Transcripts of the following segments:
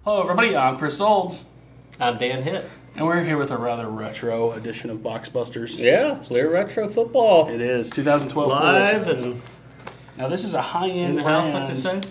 Hello everybody, I'm Chris Olds. I'm Dan Hitt. And we're here with a rather retro edition of Box Busters. Yeah, Fleer Retro Football. It is, 2012 Live Fleer. and now this is a high-end in the house, like they say.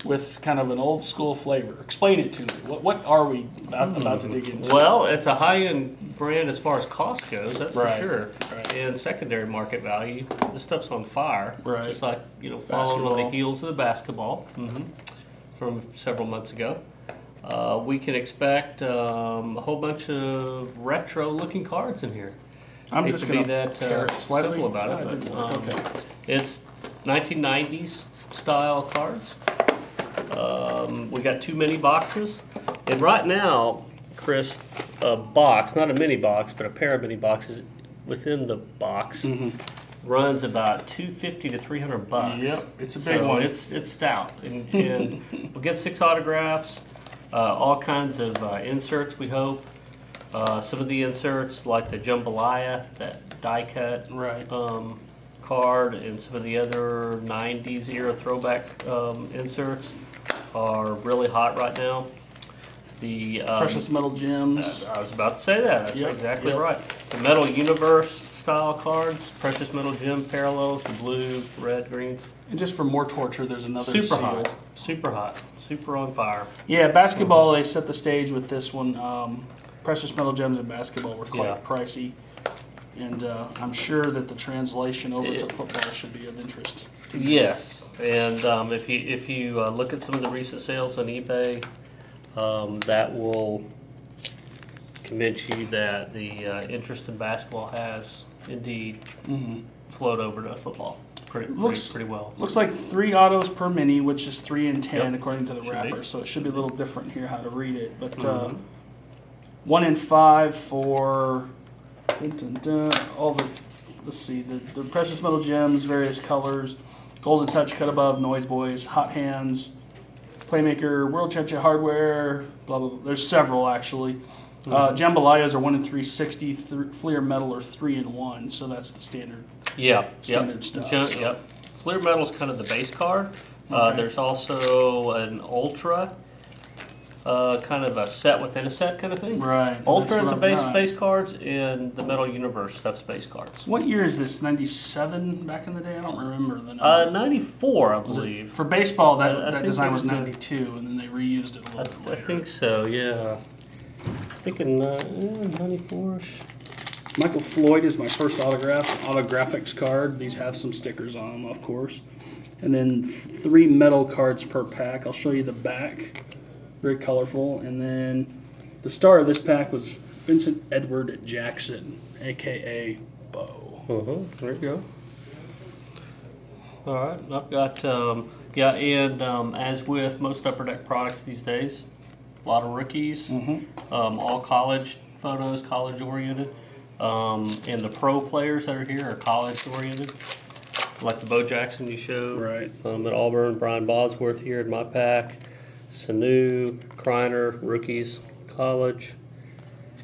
With kind of an old school flavor. Explain it to me. What are we about to dig into? Well, it's a high-end brand as far as cost goes, that's Right. for sure. Right. And secondary market value, this stuff's on fire. Right. Just like, following on Basketball. the heels of the basketball from several months ago. We can expect a whole bunch of retro-looking cards in here. I'm Hate just to going be that slightly simple about No, it. didn't But, work. Okay. It's 1990s style cards. We got too many boxes. And right now, Chris, a box, not a mini box, but a pair of mini boxes within the box runs about $250 to $300. Yep, it's a big So one. It's stout. And we'll get 6 autographs, all kinds of inserts, we hope. Some of the inserts, like the Jambalaya, that die cut Right. card, and some of the other 90s era throwback inserts are really hot right now. The Precious metal gems. I was about to say that. That's Yep, exactly yep. right. The Metal Universe style cards, Precious Metal Gem parallels, the blue, red, greens. And just for more torture, there's another Super seal. hot. Super hot. Super on fire. Yeah, basketball, they set the stage with this one. Precious metal gems in basketball were quite Yeah. pricey. And I'm sure that the translation over to football should be of interest. Yes, and if you look at some of the recent sales on eBay, that will convince you that the interest in basketball has indeed flowed over to football pretty well. Looks like 3 autos per mini, which is 3 in 10 Yep. according to the Should wrapper. be. So it should be a little different here how to read it. But 1 in 5 for all the, let's see, the precious metal gems, various colors, golden touch, cut above, noise boys, hot hands, playmaker, world championship hardware, blah blah blah. There's several actually. Jambalayas are 1 in 360, Fleer metal are 3 in 1, so that's the standard. Yeah, Standard stuff. Yep. Fleer metal's kind of the base card. Okay. There's also an Ultra, kind of a set within a set kind of thing. Right. Ultra That's is a what I've got. base cards, and the Metal Universe stuff's base cards. What year is this? 97 back in the day? I don't remember the number. 94, I Was it- believe. for baseball, I that think design it was was the- 92, and then they reused it a I little bit later. think so, yeah. Thinking 94-ish. Michael Floyd is my first autographics card. These have some stickers on them, of course. And then 3 metal cards per pack. I'll show you the back. Very colorful. And then the star of this pack was Vincent Edward Jackson, a.k.a. Bo. There you go. All right, I've got, as with most Upper Deck products these days, a lot of rookies, all college photos, college-oriented. And the pro players that are here are college-oriented, like the Bo Jackson you showed. Right. At Auburn, Brian Bosworth here in my pack. Sanu, Kreiner, rookies, college.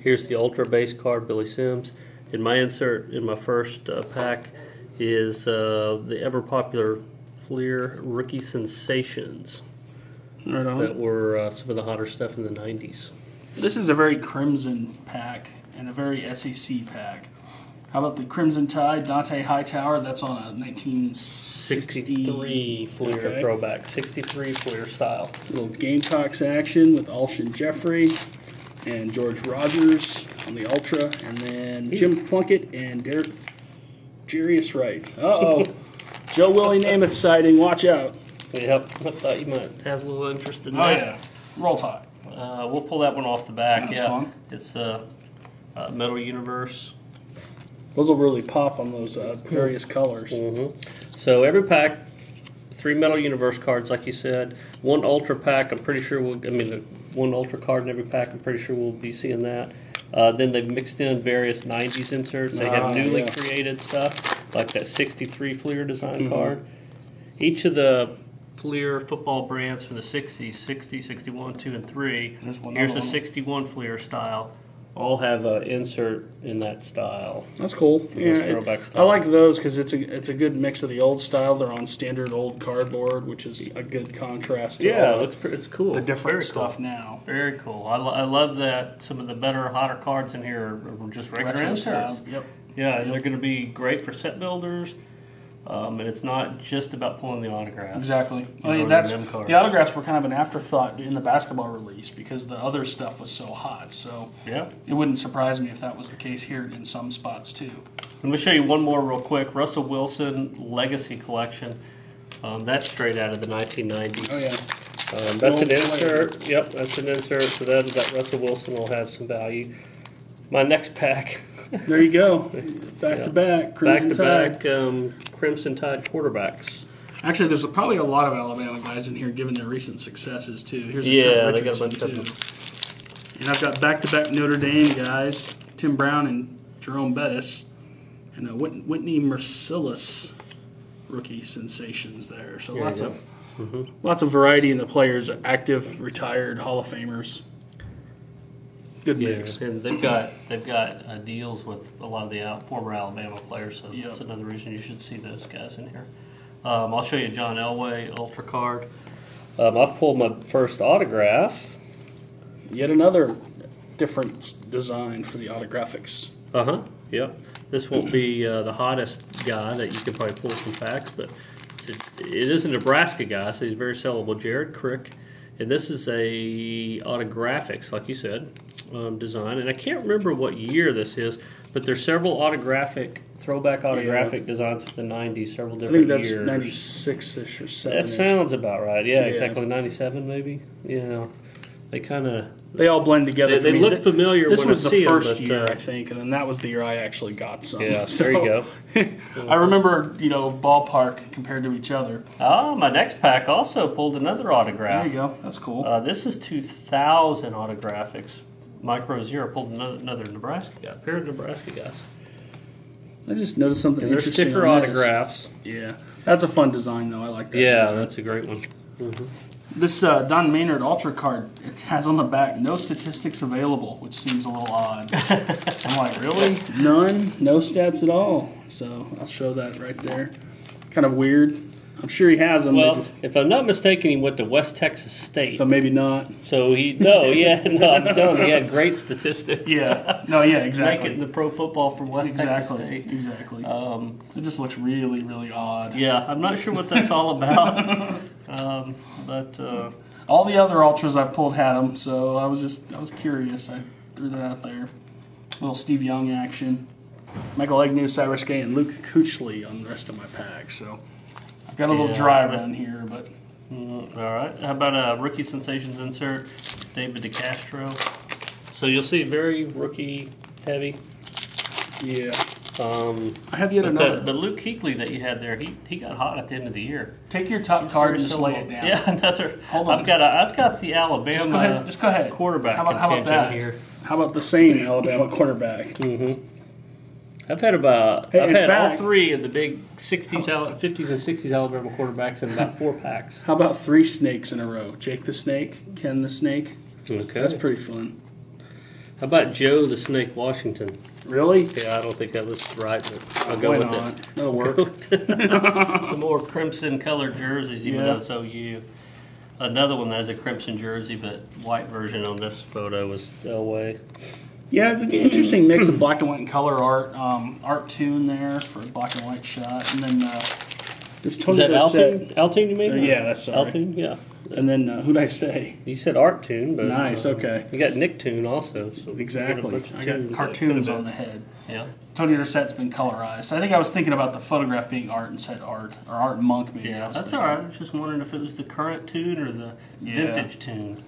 Here's the Ultra base card, Billy Sims. In my insert in my first pack is the ever-popular Fleer Rookie Sensations. Right on. That were some of the hotter stuff in the 90s. This is a very Crimson pack and a very SEC pack. How about the Crimson Tide, Dante Hightower? That's on a 1960. 63 Fleer Okay. throwback, 63 Fleer style. Little Gamecocks action with Alshon Jeffrey and George Rogers on the Ultra. And then Jim Plunkett and Jarius Wright. Uh-oh. Joe Willie Namath sighting. Watch out. Yep, I thought you might have a little interest in Oh, that. yeah. Roll Tide. We'll pull that one off the back. That's yeah, fun. It's the Metal Universe. Those will really pop on those various colors. So every pack, 3 Metal Universe cards, like you said. 1 Ultra pack. I'm pretty sure one Ultra card in every pack. I'm pretty sure we'll be seeing that. Then they've mixed in various 90s inserts. They have newly created stuff, like that 63 Fleer design card. Each of the Fleer football brands from the 60s, 60, 61, 2, and 3. There's one Here's other a one. 61 Fleer style all have an insert in that style. That's cool. Those throwback I style. like those because it's a good mix of the old style. They're on standard old cardboard, which is a good contrast to Yeah, all it's cool. the different Very stuff cool. now. Very cool. I love that some of the better, hotter cards in here are just regular Retro inserts. style. Yep. Yeah, and they're going to be great for set builders. And it's not just about pulling the autographs. Exactly. You I mean, know, that's them cards. the autographs were kind of an afterthought in the basketball release because the other stuff was so hot. So Yeah. it wouldn't surprise me if that was the case here in some spots too. Let me show you one more real quick. Russell Wilson Legacy Collection. That's straight out of the 1990s. Oh yeah. That's an Old insert. Yep, that's an insert. So that Russell Wilson will have some value. My next pack. There you go. Back to back. Crimson Tide. Crimson Tide quarterbacks. Actually, there's probably a lot of Alabama guys in here given their recent successes too. Here's a Yeah, Trent they got a Richardson bunch of too. And I've got back-to-back Notre Dame guys, Tim Brown and Jerome Bettis, and Whitney Mercilus rookie sensations there. So There lots you of lots of variety in the players, active, retired, Hall of Famers. Good mix. And they've got deals with a lot of the former Alabama players, so that's another reason you should see those guys in here. I'll show you John Elway Ultra Card. I've pulled my first autograph. Yet another different design for the autographics. Yep. This won't be the hottest guy that you could probably pull from packs, but it is a Nebraska guy, so he's very sellable. Jared Crick, and this is a autographics, like you said, design. And I can't remember what year this is, but there's several throwback autographic designs from the 90s, several different years. I think that's 96-ish or 7-ish. That sounds about right. Yeah, exactly. 97 maybe. Yeah. They all blend together. They look familiar. This when was I the see first them, year, I think, and then that was the year I actually got some. Yeah, so, there you go. I remember, ballpark compared to each other. Oh, my next pack also pulled another autograph. There you go. That's cool. This is 2000 autographics. Micro Zero pulled another Nebraska guy. Pair of Nebraska guys. I just noticed something And they're interesting. sticker on this. autographs. Yeah, that's a fun design, though. I like that. Yeah, design. that's a great one. This Don Maynard Ultra card, it has on the back no statistics available, which seems a little odd. I'm like, really? None? No stats at all. So I'll show that right there. Kind of weird. I'm sure he has them. Well, if I'm not mistaken, he went to West Texas State. So maybe not. So I'm telling you, he had great statistics. Yeah. No, yeah, Make exactly. it in the pro football from West Texas State. Exactly. It just looks really, really odd. Yeah, I'm not sure what that's all about. But all the other ultras I've pulled had them, so I was curious. I threw that out there. Little Steve Young action. Michael Agnew, Cyrus Gay, and Luke Kuechly on the rest of my pack. So I've got a little dry run here, but all right. How about a rookie sensations insert? David DeCastro. So you'll see very rookie heavy. yeah. I have yet another. But Luke Kuechly that you had there, he got hot at the end of the year. Take your top card and just lay it down. Yeah, another. Hold on. I've got the Alabama. Just go ahead. Quarterback. How about that? Here. How about the same Alabama quarterback? I've had all fact, three of the big 50s and 60s Alabama quarterbacks in about 4 packs. How about 3 snakes in a row? Jake the Snake, Ken the Snake. Okay. That's pretty fun. How about Joe the Snake Washington? Really? Yeah, I don't think that was right, but I'll go Why with not? it. That'll work. Some more crimson colored jerseys, even Yeah. though it's OU. Another one that has a crimson jersey, but white version on this photo was Elway. Yeah, it's an interesting mix of black and white and color art. Art Tune there for a black and white shot. And then this Is Tony that Dorsett. Altune? Altune you mean? Yeah, that's sorry. Altune, yeah. And then who'd I say? You said Art Tune, but Nice, okay. You got Nick Tune also. So Exactly. I got tunes cartoons that on the head. Yeah. Tony Dorsett's been colorized. I think I was thinking about the photograph being art and said art. Or Art Monk, maybe. Yeah, I was that's thinking. all right. I was just wondering if it was the current tune or the vintage tune.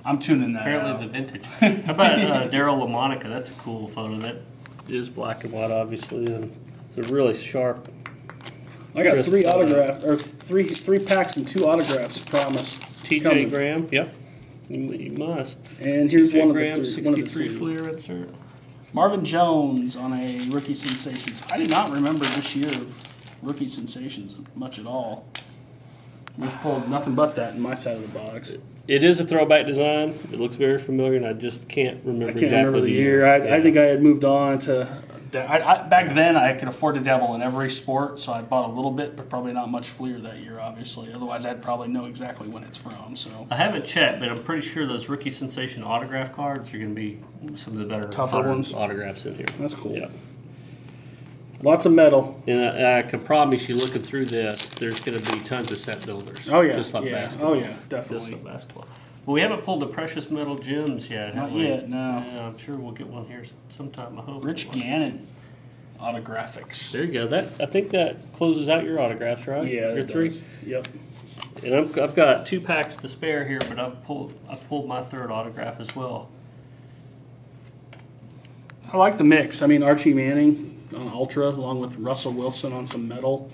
I'm tuning that Apparently out. the vintage. How about Daryl LaMonica? That's a cool photo. That is black and white, obviously, and it's a really sharp. I got crisp 3 photo. autographs, or three packs and 2 autographs, promise. TJ Coming. Graham, yep. You must. And here's TJ one of Graham, the 63 2. Fleer insert. Marvin Jones on a Rookie Sensations. I did not remember this year of Rookie Sensations much at all. We've pulled nothing but that in my side of the box. It is a throwback design. It looks very familiar, and I just can't remember exactly the year. I think I had moved on to. Back then, I could afford to dabble in every sport, so I bought a little bit, but probably not much Fleer that year, obviously. Otherwise, I'd probably know exactly when it's from. So I haven't checked, but I'm pretty sure those Rookie Sensation autograph cards are going to be some of the better tougher ones autographs in here. That's cool. Yeah. Lots of metal. And I can promise you, looking through this, there's going to be tons of set builders. Oh, yeah. Just like basketball. Oh, yeah, definitely. Just like basketball. But we haven't pulled the precious metal gems yet, have Not we? yet, no. Yeah, I'm sure we'll get one here sometime, I hope. Rich Gannon autographics. There you go. I think that closes out your autographs, right? Yeah, your three. Does. Yep. And I've got 2 packs to spare here, but I've pulled my third autograph as well. I like the mix. I mean, Archie Manning on Ultra, along with Russell Wilson on some metal.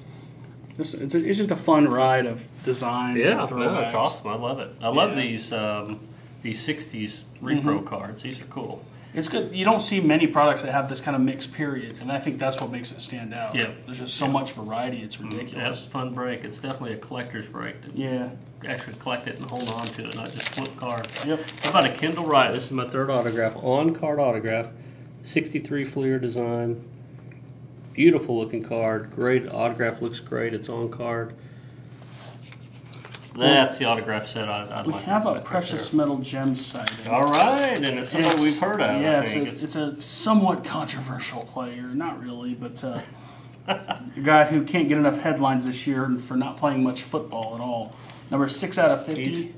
It's just a fun ride of designs. Yeah, and throwbacks. that's awesome. I love it. I love these 60s repro cards. These are cool. It's good. You don't see many products that have this kind of mixed period, and I think that's what makes it stand out. Yeah. There's just so much variety. It's ridiculous. That's a fun break. It's definitely a collector's break to actually collect it and hold on to it, not just flip cards. Yep. How about a Kendall Wright? This is my third autograph, on-card autograph. 63 Fleer design. Beautiful looking card. Great autograph. Looks great. It's on card. That's the autograph set I'd like. We have a precious metal gem sighting. All right, and it's something we've heard of. Yeah, it's a somewhat controversial player. Not really, but a guy who can't get enough headlines this year for not playing much football at all. Number 6 out of 50,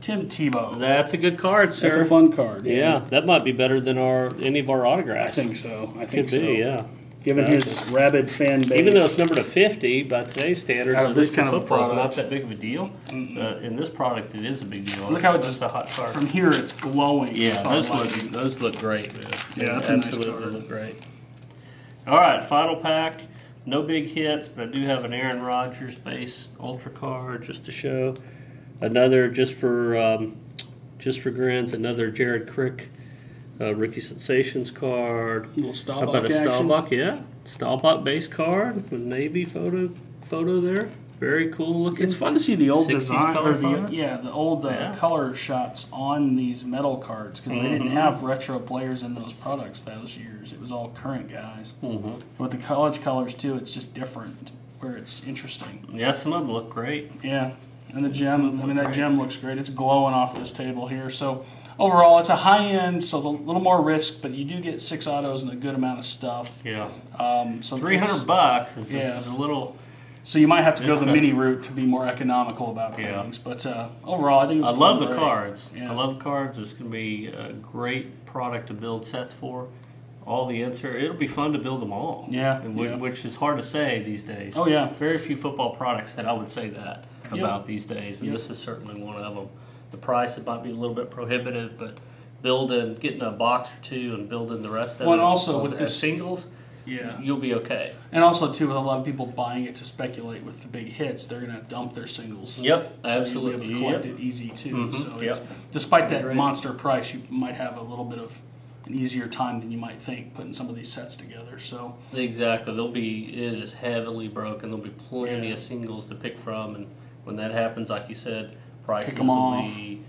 Tim Tebow. That's a good card, sir. That's a fun card. Yeah, that might be better than any of our autographs. I think so. Could be, yeah. Given his rabid fan base. Even though it's numbered to 50, by today's standards, out of this kind of football product, is not that big of a deal. In this product, it is a big deal. Look how it's just a hot card. From here, it's glowing. Yeah, those look great. Man. Yeah, that's a nice absolutely card. look great. All right, final pack. No big hits, but I do have an Aaron Rodgers base ultra card just to show. Another just for grins. Another Jared Crick. Rookie Sensations card. A little Staubach How about a action. Staubach? Yeah, Staubach base card with Navy photo there. Very cool looking. It's fun to see the old 60s design, color or font. the old color shots on these metal cards because they didn't have retro players in those products those years. It was all current guys. With the college colors too, it's just different, where it's interesting. Yeah, some of them look great. Yeah, and the gem. I mean, that gem looks great. It's glowing off this table here. So overall, it's a high end, so a little more risk, but you do get 6 autos and a good amount of stuff. Yeah. So $300 is a little. So you might have to go the mini route to be more economical about things. But overall, I think I love the cards. Yeah. I love the cards. It's going to be a great product to build sets for. All the insert. It'll be fun to build them all. Yeah. Which is hard to say these days. Oh, yeah. Very few football products that I would say that about these days, and this is certainly one of them. The price, it might be a little bit prohibitive, but getting a box or two and building the rest of it. And also with the singles, you'll be okay. And also, too, with a lot of people buying it to speculate with the big hits, they're going to dump their singles. Yep, so absolutely. you'll be able to collect it easy, too. So despite that monster price, you might have a little bit of an easier time than you might think putting some of these sets together. So exactly. It is heavily broken. There'll be plenty of singles to pick from, and when that happens, like you said, prices will be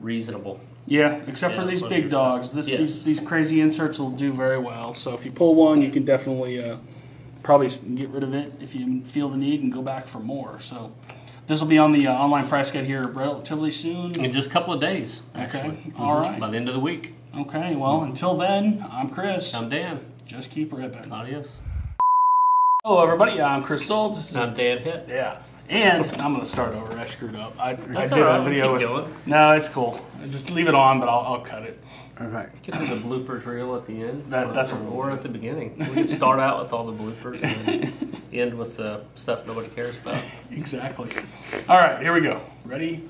reasonable. Yeah, except for these big dogs. These crazy inserts will do very well. So if you pull one, you can definitely probably get rid of it if you feel the need and go back for more. So this will be on the online price guide here relatively soon. In just a couple of days, actually. Okay, all right. By the end of the week. Okay, well, until then, I'm Chris. I'm Dan. Just keep ripping. Adios. Hello, everybody. I'm Chris Solds. I'm Dan Hitt. Yeah. And I'm going to start over. I screwed up. I did a video. Going. No, it's cool. Just leave it on, but I'll cut it. All right. Get the bloopers reel at the end. That's what or at the beginning. We can start out with all the bloopers and then end with the stuff nobody cares about. Exactly. All right, here we go. Ready?